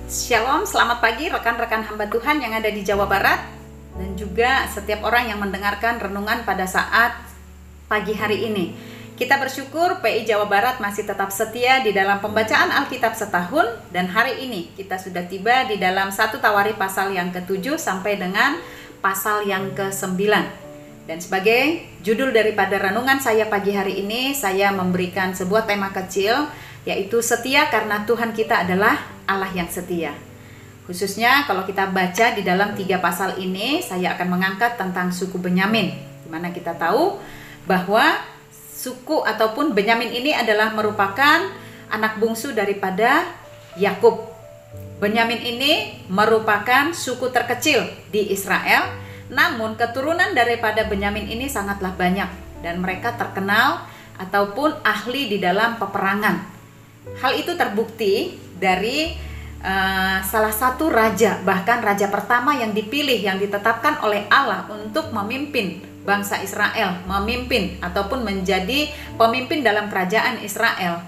Shalom, selamat pagi rekan-rekan hamba Tuhan yang ada di Jawa Barat dan juga setiap orang yang mendengarkan renungan pada saat pagi hari ini. Kita bersyukur PI Jawa Barat masih tetap setia di dalam pembacaan Alkitab setahun, dan hari ini kita sudah tiba di dalam 1 Tawari pasal yang ke-7 sampai dengan pasal yang ke-9. Dan sebagai judul daripada renungan saya pagi hari ini, saya memberikan sebuah tema kecil, yaitu setia karena Tuhan kita adalah Allah yang setia. Khususnya kalau kita baca di dalam 3 pasal ini, saya akan mengangkat tentang suku Benyamin, di mana kita tahu bahwa suku ataupun Benyamin ini adalah merupakan anak bungsu daripada Yakub. Benyamin ini merupakan suku terkecil di Israel, namun keturunan daripada Benyamin ini sangatlah banyak dan mereka terkenal ataupun ahli di dalam peperangan. Hal itu terbukti dari salah satu raja, bahkan raja pertama yang dipilih, yang ditetapkan oleh Allah untuk memimpin bangsa Israel, memimpin ataupun menjadi pemimpin dalam kerajaan Israel.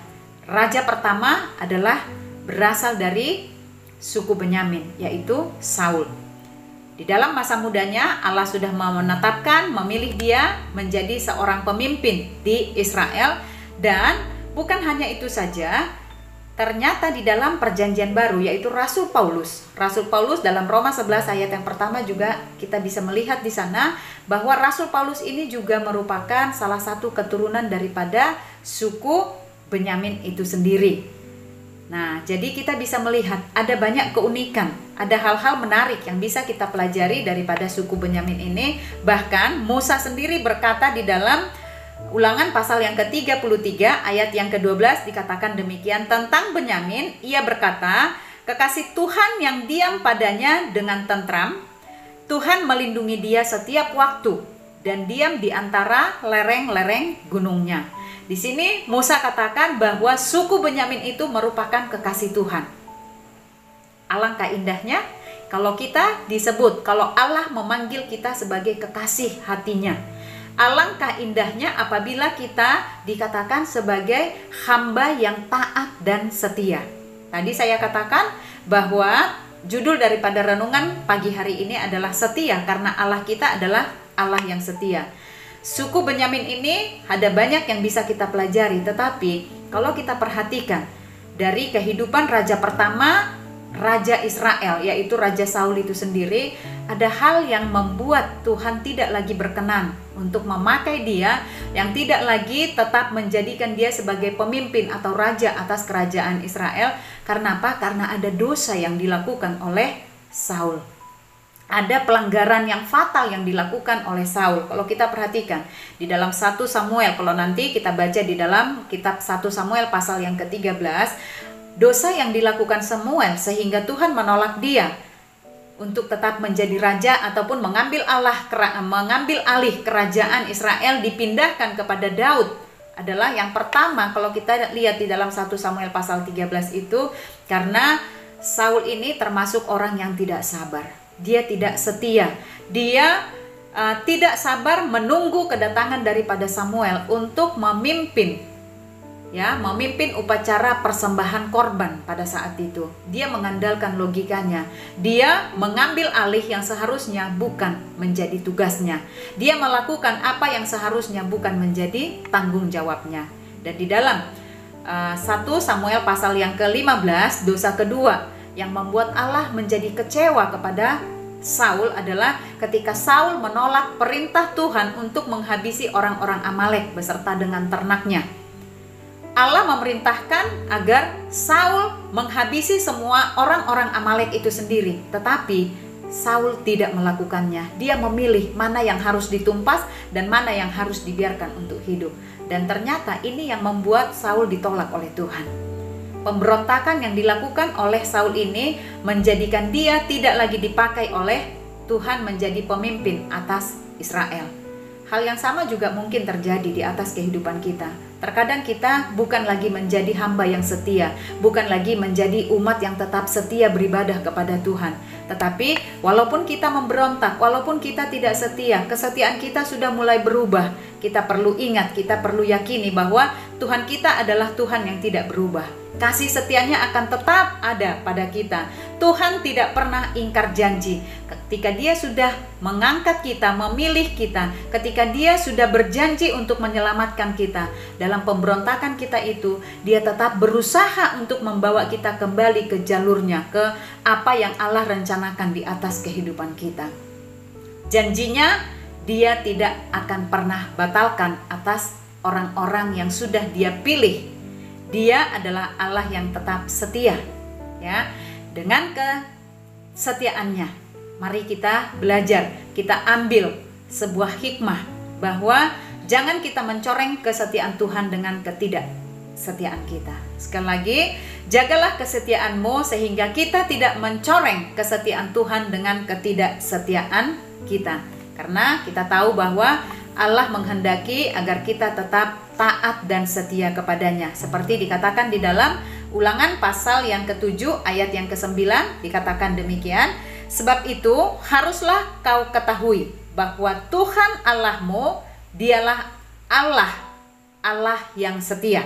Raja pertama adalah berasal dari suku Benyamin, yaitu Saul. Di dalam masa mudanya Allah sudah menetapkan, memilih dia menjadi seorang pemimpin di Israel. Dan bukan hanya itu saja, ternyata di dalam perjanjian baru, yaitu Rasul Paulus dalam Roma 11 ayat yang pertama juga kita bisa melihat di sana bahwa Rasul Paulus ini juga merupakan salah satu keturunan daripada suku Benyamin itu sendiri. Nah, jadi kita bisa melihat ada banyak keunikan, ada hal-hal menarik yang bisa kita pelajari daripada suku Benyamin ini. Bahkan Musa sendiri berkata di dalam Ulangan pasal yang ke-33 ayat yang ke-12 dikatakan demikian tentang Benyamin. Ia berkata, kekasih Tuhan yang diam padanya dengan tentram, Tuhan melindungi dia setiap waktu dan diam di antara lereng-lereng gunungnya. Di sini Musa katakan bahwa suku Benyamin itu merupakan kekasih Tuhan. Alangkah indahnya kalau kita disebut, kalau Allah memanggil kita sebagai kekasih hatinya. Alangkah indahnya apabila kita dikatakan sebagai hamba yang taat dan setia. Tadi saya katakan bahwa judul daripada renungan pagi hari ini adalah setia karena Allah kita adalah Allah yang setia. Suku Benyamin ini ada banyak yang bisa kita pelajari, tetapi kalau kita perhatikan dari kehidupan raja pertama, Raja Israel, yaitu Raja Saul itu sendiri, ada hal yang membuat Tuhan tidak lagi berkenan untuk memakai dia, yang tidak lagi tetap menjadikan dia sebagai pemimpin atau raja atas kerajaan Israel. Karena apa? Karena ada dosa yang dilakukan oleh Saul. Ada pelanggaran yang fatal yang dilakukan oleh Saul. Kalau kita perhatikan di dalam 1 Samuel, kalau nanti kita baca di dalam kitab 1 Samuel pasal yang ke-13, dosa yang dilakukan Samuel sehingga Tuhan menolak dia untuk tetap menjadi raja ataupun mengambil alih kerajaan Israel dipindahkan kepada Daud adalah yang pertama. Kalau kita lihat di dalam 1 Samuel pasal 13 itu, karena Saul ini termasuk orang yang tidak sabar. Dia tidak setia. Dia tidak sabar menunggu kedatangan daripada Samuel untuk memimpin upacara persembahan korban pada saat itu. Dia mengandalkan logikanya. Dia mengambil alih yang seharusnya bukan menjadi tugasnya. Dia melakukan apa yang seharusnya bukan menjadi tanggung jawabnya. Dan di dalam 1 Samuel pasal yang ke-15, dosa kedua yang membuat Allah menjadi kecewa kepada Saul adalah ketika Saul menolak perintah Tuhan untuk menghabisi orang-orang Amalek beserta dengan ternaknya. Allah memerintahkan agar Saul menghabisi semua orang-orang Amalek itu sendiri, tetapi Saul tidak melakukannya. Dia memilih mana yang harus ditumpas dan mana yang harus dibiarkan untuk hidup. Dan ternyata ini yang membuat Saul ditolak oleh Tuhan. Pemberontakan yang dilakukan oleh Saul ini menjadikan dia tidak lagi dipakai oleh Tuhan menjadi pemimpin atas Israel. Hal yang sama juga mungkin terjadi di atas kehidupan kita. Terkadang kita bukan lagi menjadi hamba yang setia, bukan lagi menjadi umat yang tetap setia beribadah kepada Tuhan. Tetapi walaupun kita memberontak, walaupun kita tidak setia, kesetiaan kita sudah mulai berubah. Kita perlu ingat, kita perlu yakini bahwa Tuhan kita adalah Tuhan yang tidak berubah. Kasih setianya akan tetap ada pada kita. Tuhan tidak pernah ingkar janji. Ketika Dia sudah mengangkat kita, memilih kita, ketika Dia sudah berjanji untuk menyelamatkan kita, dalam pemberontakan kita itu, Dia tetap berusaha untuk membawa kita kembali ke jalurnya, ke apa yang Allah rencanakan di atas kehidupan kita. Janjinya, Dia tidak akan pernah batalkan atas orang-orang yang sudah Dia pilih. Dia adalah Allah yang tetap setia, ya. Dengan kesetiaannya, mari kita belajar, kita ambil sebuah hikmah bahwa jangan kita mencoreng kesetiaan Tuhan dengan ketidaksetiaan kita. Sekali lagi, jagalah kesetiaanmu sehingga kita tidak mencoreng kesetiaan Tuhan dengan ketidaksetiaan kita. Karena kita tahu bahwa Allah menghendaki agar kita tetap taat dan setia kepadanya. Seperti dikatakan di dalam Ulangan pasal yang ke-7 ayat yang ke-9 dikatakan demikian. Sebab itu haruslah kau ketahui bahwa Tuhan Allahmu dialah Allah yang setia,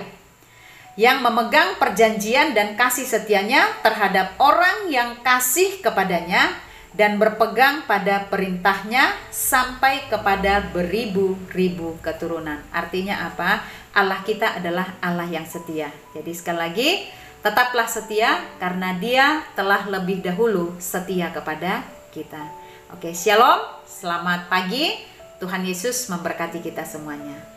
yang memegang perjanjian dan kasih setianya terhadap orang yang kasih kepadanya dan berpegang pada perintahnya sampai kepada beribu-ribu keturunan. Artinya apa? Allah kita adalah Allah yang setia. Jadi sekali lagi, tetaplah setia karena Dia telah lebih dahulu setia kepada kita. Oke, shalom, selamat pagi. Tuhan Yesus memberkati kita semuanya.